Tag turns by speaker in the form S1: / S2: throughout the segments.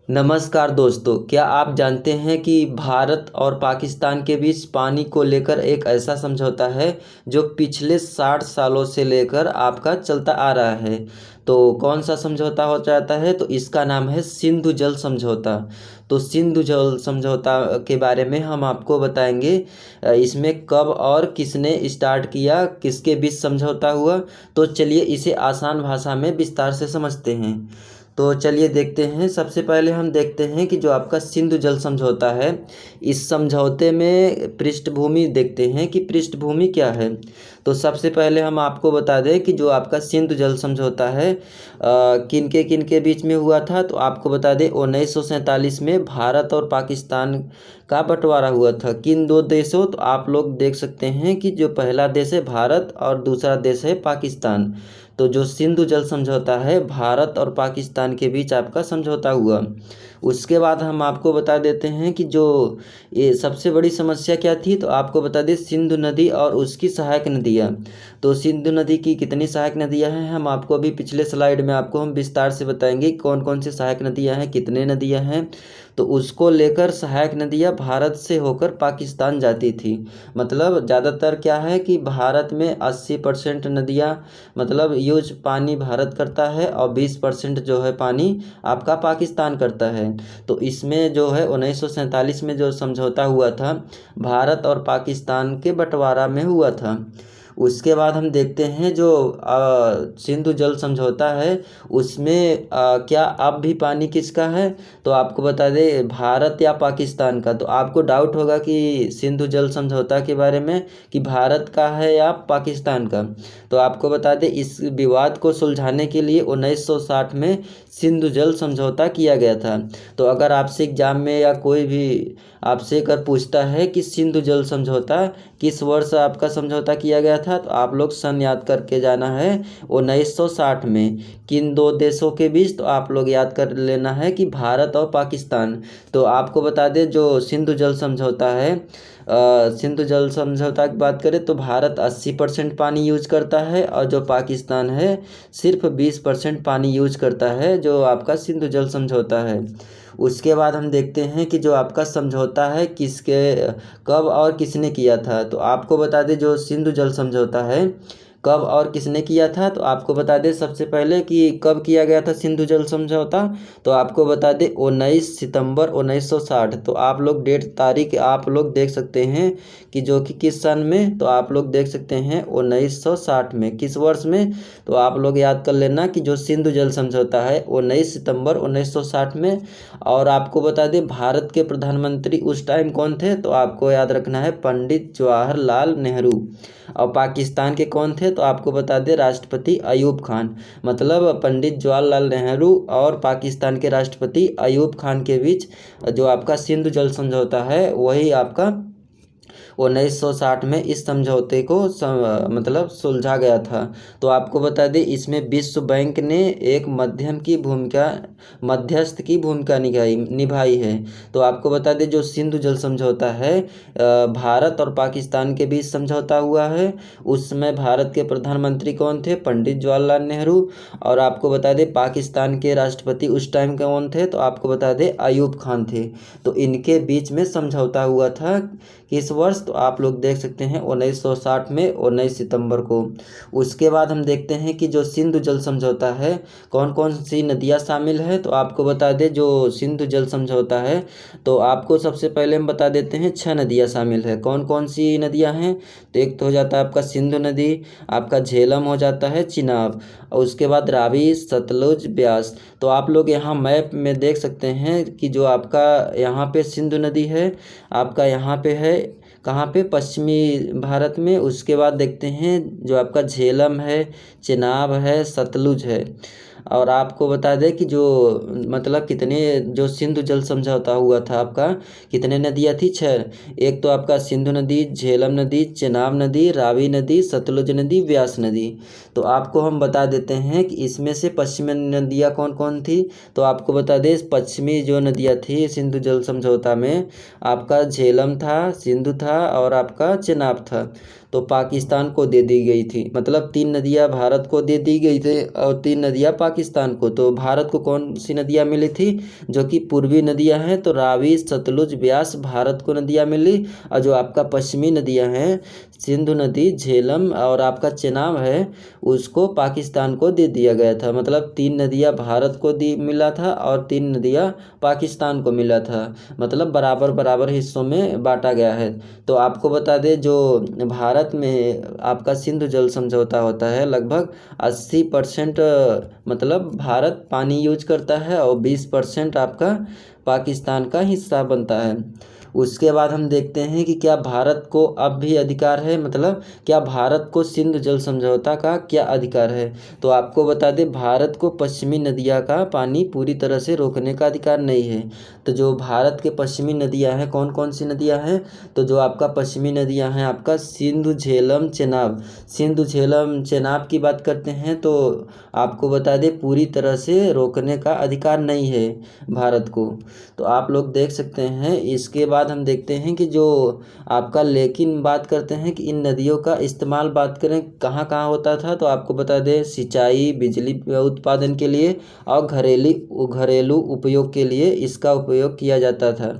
S1: नमस्कार दोस्तों, क्या आप जानते हैं कि भारत और पाकिस्तान के बीच पानी को लेकर एक ऐसा समझौता है जो पिछले 60 सालों से लेकर आपका चलता आ रहा है। तो कौन सा समझौता हो जाता है? तो इसका नाम है सिंधु जल समझौता। तो सिंधु जल समझौता के बारे में हम आपको बताएंगे। इसमें कब और किसने स्टार्ट किया, किसके बीच समझौता हुआ। तो चलिए इसे आसान भाषा में विस्तार से समझते हैं। तो चलिए देखते हैं। सबसे पहले हम देखते हैं कि जो आपका सिंधु जल समझौता है, इस समझौते में पृष्ठभूमि देखते हैं कि पृष्ठभूमि क्या है। तो सबसे पहले हम आपको बता दें कि जो आपका सिंधु जल समझौता है किन के बीच में हुआ था। तो आपको बता दें 1947 में भारत और पाकिस्तान का बंटवारा हुआ था। किन दो देशों? तो आप लोग देख सकते हैं कि जो पहला देश है भारत और दूसरा देश है पाकिस्तान। तो जो सिंधु जल समझौता है, भारत और पाकिस्तान के बीच आपका समझौता हुआ। उसके बाद हम आपको बता देते हैं कि जो ये सबसे बड़ी समस्या क्या थी। तो आपको बता दें सिंधु नदी और उसकी सहायक नदियाँ। तो सिंधु नदी की कितनी सहायक नदियाँ हैं, हम आपको अभी पिछले स्लाइड में आपको हम विस्तार से बताएंगे कौन कौन सी सहायक नदियाँ हैं, कितने नदियाँ हैं। तो उसको लेकर सहायक नदियाँ भारत से होकर पाकिस्तान जाती थी। मतलब ज़्यादातर क्या है कि भारत में 80% नदियाँ मतलब यूज पानी भारत करता है और 20% जो है पानी आपका पाकिस्तान करता है। तो इसमें जो है 1947 में जो समझौता हुआ था, भारत और पाकिस्तान के बंटवारा में हुआ था। उसके बाद हम देखते हैं जो सिंधु जल समझौता है उसमें क्या अब भी पानी किसका है। तो आपको बता दें भारत या पाकिस्तान का। तो आपको डाउट होगा कि सिंधु जल समझौता के बारे में कि भारत का है या पाकिस्तान का। तो आपको बता दें इस विवाद को सुलझाने के लिए 1960 में सिंधु जल समझौता किया गया था। तो अगर आपसे एग्जाम में या कोई भी आपसे अगर पूछता है कि सिंधु जल समझौता किस वर्ष आपका समझौता किया गया था, तो आप लोग सन याद करके जाना है 1960 में। किन दो देशों के बीच? तो आप लोग याद कर लेना है कि भारत और पाकिस्तान। तो आपको बता दें जो सिंधु जल समझौता है, सिंधु जल समझौता की बात करें तो भारत 80% पानी यूज करता है और जो पाकिस्तान है सिर्फ 20% पानी यूज करता है, जो आपका सिंधु जल समझौता है। उसके बाद हम देखते हैं कि जो आपका समझौता है किसके कब और किसने किया था। तो आपको बता दें जो सिंधु जल समझौता है कब और किसने किया था। तो आपको बता दें सबसे पहले कि कब किया गया था सिंधु जल समझौता। तो आपको बता दें 19 सितंबर 1960। तो आप लोग डेट तारीख आप लोग देख सकते हैं कि जो कि किस सन में। तो आप लोग देख सकते हैं 1960 में। किस वर्ष में? तो आप लोग याद कर लेना कि जो सिंधु जल समझौता है 19 सितंबर 1960 में। और आपको बता दें भारत के प्रधानमंत्री उस टाइम कौन थे। तो आपको याद रखना है पंडित जवाहरलाल नेहरू। और पाकिस्तान के कौन थे? तो आपको बता दें राष्ट्रपति अयूब खान। मतलब पंडित जवाहरलाल नेहरू और पाकिस्तान के राष्ट्रपति अयूब खान के बीच जो आपका सिंधु जल समझौता है वही आपका 1960 में इस समझौते को मतलब सुलझा गया था। तो आपको बता दें इसमें विश्व बैंक ने एक मध्यस्थ की भूमिका निभाई है। तो आपको बता दें जो सिंधु जल समझौता है भारत और पाकिस्तान के बीच समझौता हुआ है। उस समय भारत के प्रधानमंत्री कौन थे? पंडित जवाहरलाल नेहरू। और आपको बता दें पाकिस्तान के राष्ट्रपति उस टाइम कौन थे? तो आपको बता दें अयूब खान थे। तो इनके बीच में समझौता हुआ था किस वर्ष? तो आप लोग देख सकते हैं 1960 में 19 सितंबर को। उसके बाद हम देखते हैं कि जो सिंधु जल समझौता है कौन कौन सी नदियाँ शामिल है। तो आपको बता दें जो सिंधु जल समझौता है तो आपको सबसे पहले हम बता देते हैं 6 नदियाँ शामिल है। कौन कौन सी नदियाँ हैं? तो एक तो हो जाता है आपका सिंधु नदी, आपका झेलम हो जाता है, चिनाब, और उसके बाद रावी, सतलुज, ब्यास। तो आप लोग यहाँ मैप में देख सकते हैं कि जो आपका यहाँ पे सिंधु नदी है आपका यहाँ पे है कहाँ पे? पश्चिमी भारत में। उसके बाद देखते हैं जो आपका झेलम है, चिनाब है, सतलुज है। और आपको बता दें कि जो मतलब कितने जो सिंधु जल समझौता हुआ था आपका कितने नदियाँ थी? 6। एक तो आपका सिंधु नदी, झेलम नदी, चेनाब नदी, रावी नदी, सतलुज नदी, व्यास नदी। तो आपको हम बता देते हैं कि इसमें से पश्चिमी नदियाँ कौन कौन थी। तो आपको बता दें पश्चिमी जो नदियाँ थी सिंधु जल समझौता में आपका झेलम था, सिंधु था और आपका चेनाब था। तो पाकिस्तान को दे दी गई थी। मतलब 3 नदियाँ भारत को दे दी गई थी और 3 नदियाँ पाकिस्तान को। तो भारत को कौन सी नदियाँ मिली थी, जो कि पूर्वी नदियाँ हैं, तो रावी, सतलुज, ब्यास भारत को नदियाँ मिली। और जो आपका पश्चिमी नदियाँ हैं, सिंधु नदी, झेलम और आपका चेनाब है, उसको पाकिस्तान को दे दिया गया था। मतलब 3 नदियाँ भारत को मिला था और 3 नदियाँ पाकिस्तान को मिला था। मतलब बराबर बराबर हिस्सों में बांटा गया है। तो आपको बता दें, जो भारत में आपका सिंधु जल समझौता होता है, लगभग 80% मतलब भारत पानी यूज करता है और 20% आपका पाकिस्तान का हिस्सा बनता है। उसके बाद हम देखते हैं कि क्या भारत को अब भी अधिकार है, मतलब क्या भारत को सिंधु जल समझौता का क्या अधिकार है। तो आपको बता दें, भारत को पश्चिमी नदियाँ का पानी पूरी तरह से रोकने का अधिकार नहीं है। तो जो भारत के पश्चिमी नदियाँ हैं, कौन कौन सी नदियाँ हैं, तो जो आपका पश्चिमी नदियाँ हैं, आपका सिंधु, झेलम, चेनाब। सिंधु, झेलम, चेनाब की बात करते हैं तो आपको बता दें, पूरी तरह से रोकने का अधिकार नहीं है भारत को। तो आप लोग देख सकते हैं। इसके बाद हम देखते हैं कि जो आपका, लेकिन बात करते हैं कि इन नदियों का इस्तेमाल बात करें कहाँ कहाँ होता था, तो आपको बता दें, सिंचाई, बिजली उत्पादन के लिए और घरेलू उपयोग के लिए इसका उपयोग किया जाता था।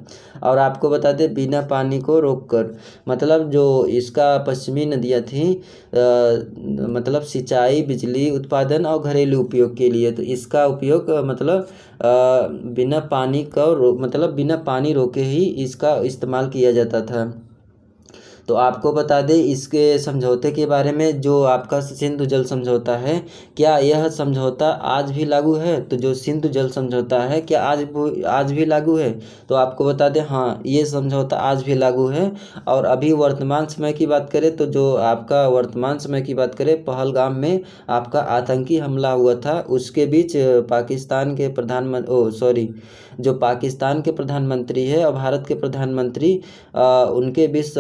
S1: और आपको बता दें, बिना पानी को रोककर, मतलब जो इसका पश्चिमी नदियाँ थीं, मतलब सिंचाई, बिजली उत्पादन और घरेलू उपयोग के लिए। तो इसका उपयोग मतलब बिना पानी का मतलब बिना पानी रोके ही इसका इस्तेमाल किया जाता था। तो आपको बता दें, इसके समझौते के बारे में, जो आपका सिंधु जल समझौता है, क्या यह समझौता आज भी लागू है। तो जो सिंधु जल समझौता है, क्या आज भी लागू है। तो आपको बता दें, हाँ, ये समझौता आज भी लागू है। और अभी वर्तमान समय की बात करें, तो जो आपका वर्तमान समय की बात करें, पहलगाम में आपका आतंकी हमला हुआ था, उसके बीच पाकिस्तान के जो पाकिस्तान के प्रधानमंत्री है और भारत के प्रधानमंत्री, उनके बीच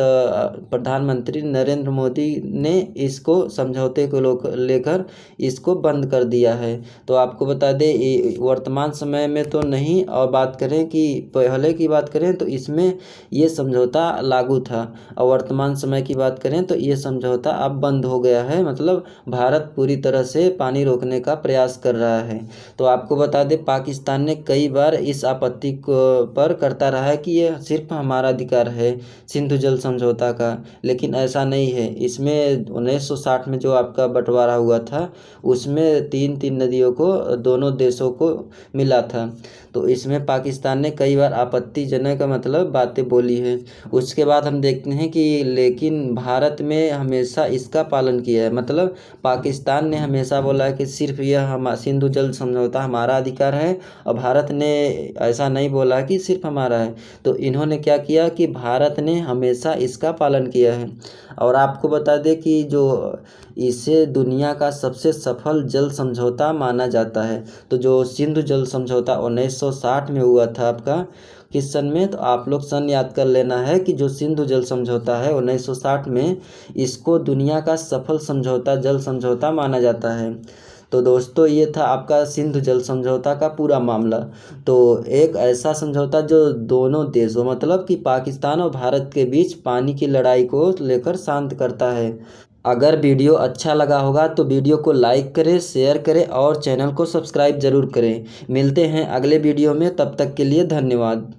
S1: प्रधानमंत्री नरेंद्र मोदी ने इसको समझौते को लेकर इसको बंद कर दिया है। तो आपको बता दें, वर्तमान समय में तो नहीं, और बात करें कि पहले की बात करें तो इसमें ये समझौता लागू था। और वर्तमान समय की बात करें तो ये समझौता अब बंद हो गया है। मतलब भारत पूरी तरह से पानी रोकने का प्रयास कर रहा है। तो आपको बता दें, पाकिस्तान ने कई बार इस आपत्ति पर करता रहा है कि ये सिर्फ हमारा अधिकार है सिंधु जल समझौता का, लेकिन ऐसा नहीं है। इसमें 1960 में जो आपका बंटवारा हुआ था, उसमें 3 नदियों को दोनों देशों को मिला था। तो इसमें पाकिस्तान ने कई बार आपत्तिजनक मतलब बातें बोली है। उसके बाद हम देखते हैं कि लेकिन भारत में हमेशा इसका पालन किया है। मतलब पाकिस्तान ने हमेशा बोला है कि सिर्फ यह सिंधु जल समझौता हमारा अधिकार है, और भारत ने ऐसा नहीं बोला कि सिर्फ हमारा है। तो इन्होंने क्या किया कि भारत ने हमेशा इसका पालन किया है। और आपको बता दें कि जो इसे दुनिया का सबसे सफल जल समझौता माना जाता है। तो जो सिंधु जल समझौता 1960 में हुआ था आपका, किस सन में, तो आप लोग सन याद कर लेना है कि जो सिंधु जल समझौता है 1960 में, इसको दुनिया का सफल समझौता, जल समझौता माना जाता है। तो दोस्तों, ये था आपका सिंधु जल समझौता का पूरा मामला। तो एक ऐसा समझौता जो दोनों देशों, मतलब कि पाकिस्तान और भारत के बीच पानी की लड़ाई को लेकर शांत करता है। अगर वीडियो अच्छा लगा होगा तो वीडियो को लाइक करें, शेयर करें और चैनल को सब्सक्राइब ज़रूर करें। मिलते हैं अगले वीडियो में, तब तक के लिए धन्यवाद।